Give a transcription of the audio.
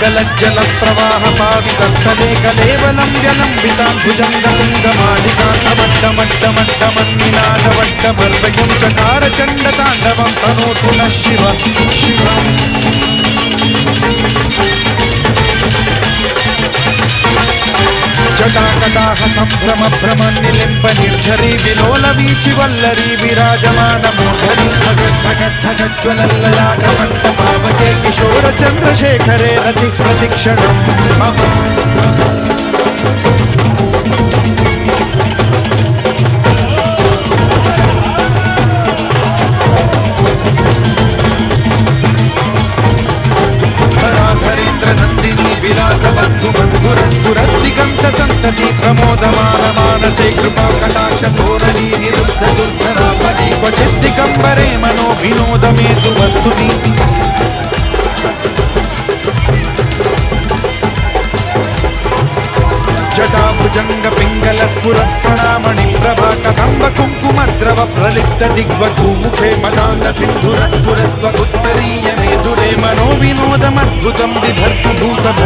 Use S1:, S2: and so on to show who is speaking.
S1: गलज्जल प्रवाह पावितस्थले कलेवलं व्यलम्बितां भुजङ्गतुङ्गमालिकान्तमड्डमड्डमड्डमन्निनादवड्डमर्वयं चकार चण्डताण्डवं तनोतु नः शिव शिवम् जटाकटाह सम्भ्रम भ्रम निलिम्ब निर्झरी विलोल वीचि वल्लरी विराजमान मूर्धरी धगद्धगज्ज्वलल्ललाटमण्ड पावके किशोर चन्द्रशेखरे रति प्रतिक्षणं मम प्रमोदमान मानसे कृपा कटाक्ष धोरणी निरुद्ध दुर्धरापदि क्वचित् दिगम्बरे मनो विनोद मे तु वस्तुनि जटाभुजंग पिंगल स्फुरत् फणामणि प्रभा कदम्ब कुङ्कुमद्रव प्रलिप्त दिग्वधूमुखे मदान्त सिन्धुरस्फुरत् उत्तरीय मेधुरे मनो विनोदमद्भुतं बिभर्तु भूतभर्तु